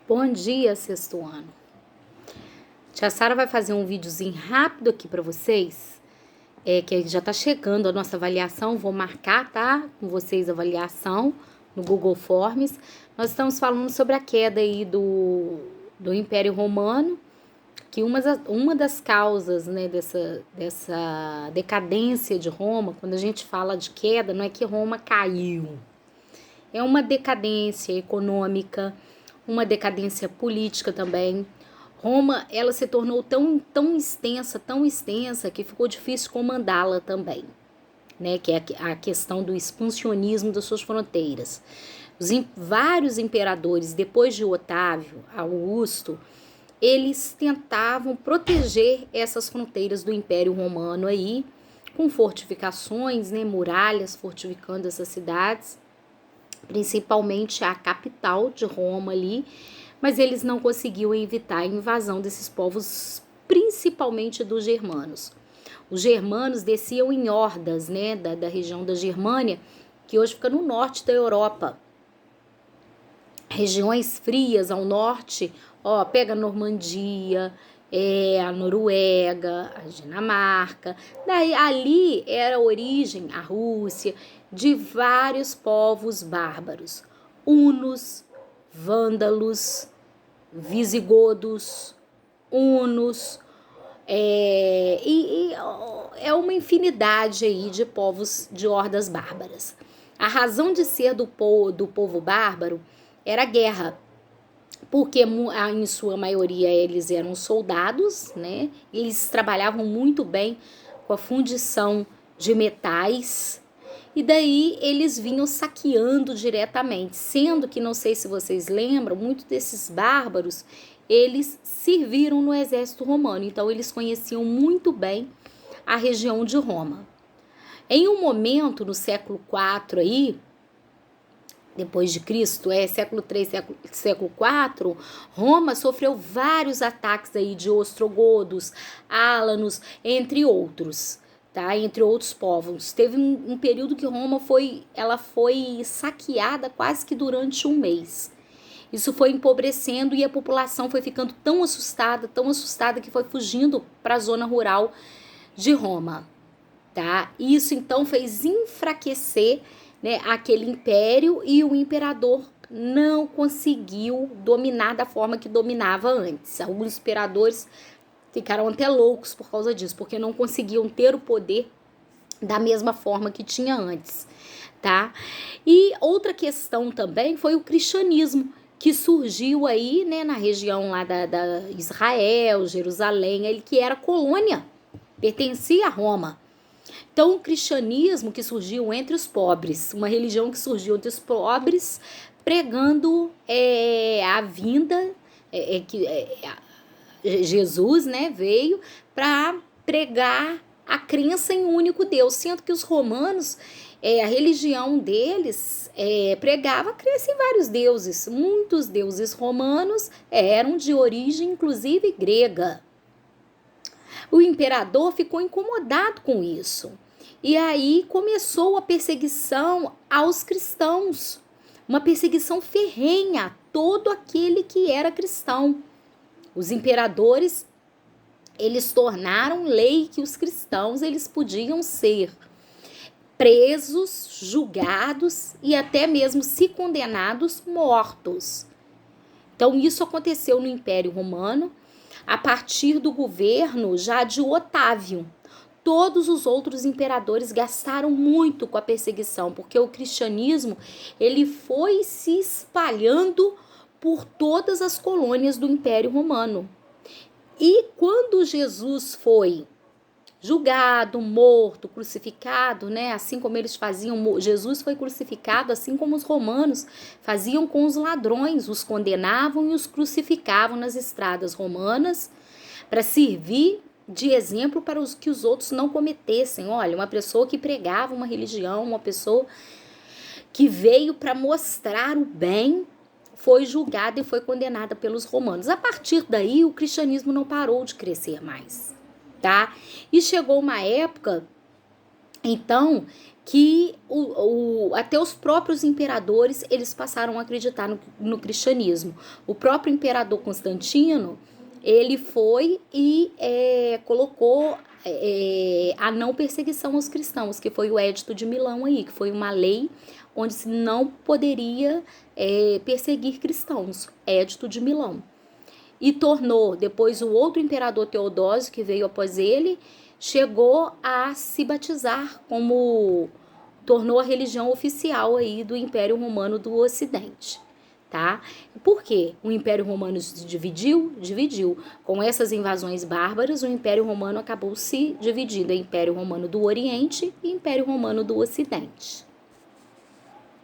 Bom dia, sexto ano. Tia Sara vai fazer um videozinho rápido aqui para vocês, que já tá chegando a nossa avaliação. Vou marcar, tá? Com vocês a avaliação no Google Forms. Nós estamos falando sobre a queda aí do Império Romano, que uma das causas, né, dessa decadência de Roma, quando a gente fala de queda, não é que Roma caiu, é uma decadência econômica, uma decadência política também. Roma, ela se tornou tão extensa, que ficou difícil comandá-la também, né? Que é a questão do expansionismo das suas fronteiras. Vários imperadores, depois de Otávio, Augusto, eles tentavam proteger essas fronteiras do Império Romano aí, com fortificações, né? Muralhas fortificando essas cidades, principalmente a capital de Roma ali, mas eles não conseguiam evitar a invasão desses povos, principalmente dos germanos. Os germanos desciam em hordas, né, da região da Germânia, que hoje fica no norte da Europa. Regiões frias ao norte, pega a Normandia, a Noruega, a Dinamarca. Daí ali era a origem, a Rússia, de vários povos bárbaros, hunos, vândalos, visigodos, hunos, é uma infinidade aí de povos, de hordas bárbaras. A razão de ser do povo bárbaro era a guerra, porque em sua maioria eles eram soldados, né? Eles trabalhavam muito bem com a fundição de metais, e daí eles vinham saqueando diretamente, sendo que, não sei se vocês lembram, muitos desses bárbaros, eles serviram no exército romano, então eles conheciam muito bem a região de Roma. Em um momento, no século IV aí, depois de Cristo, século III, século IV, Roma sofreu vários ataques aí de ostrogodos, álanos, entre outros. Tá? Entre outros povos. Teve um período que Roma foi saqueada quase que durante um mês. Isso foi empobrecendo e a população foi ficando tão assustada que foi fugindo para a zona rural de Roma. Tá? Isso então fez enfraquecer, né, aquele império, e o imperador não conseguiu dominar da forma que dominava antes. Alguns imperadores ficaram até loucos por causa disso, porque não conseguiam ter o poder da mesma forma que tinha antes, tá? E outra questão também foi o cristianismo, que surgiu aí, né, na região lá da Israel, Jerusalém, ele que era colônia, pertencia a Roma. Então, o cristianismo que surgiu entre os pobres, uma religião que surgiu entre os pobres, pregando a vinda, Jesus, né, veio para pregar a crença em um único Deus, sendo que os romanos, a religião deles pregava a crença em vários deuses. Muitos deuses romanos eram de origem, inclusive, grega. O imperador ficou incomodado com isso. E aí começou a perseguição aos cristãos. Uma perseguição ferrenha a todo aquele que era cristão. Os imperadores, eles tornaram lei que os cristãos eles podiam ser presos, julgados e até mesmo, se condenados, mortos. Então, isso aconteceu no Império Romano a partir do governo já de Otávio. Todos os outros imperadores gastaram muito com a perseguição, porque o cristianismo ele foi se espalhando por todas as colônias do Império Romano. E quando Jesus foi julgado, morto, crucificado, né? Assim como eles faziam, Jesus foi crucificado, assim como os romanos faziam com os ladrões, os condenavam e os crucificavam nas estradas romanas para servir de exemplo para que os outros não cometessem. Olha, uma pessoa que pregava uma religião, uma pessoa que veio para mostrar o bem, foi julgada e foi condenada pelos romanos. A partir daí, o cristianismo não parou de crescer mais, tá? E chegou uma época Então, que até os próprios imperadores, eles passaram a acreditar no cristianismo. O próprio imperador Constantino, ele foi e colocou a não perseguição aos cristãos, que foi o Edito de Milão aí, que foi uma lei onde se não poderia perseguir cristãos, Edito de Milão. E tornou, depois o outro imperador Teodósio, que veio após ele, chegou a se batizar como, tornou a religião oficial aí do Império Romano do Ocidente, tá? Por quê? O Império Romano se dividiu. Com essas invasões bárbaras, o Império Romano acabou se dividindo em Império Romano do Oriente e Império Romano do Ocidente.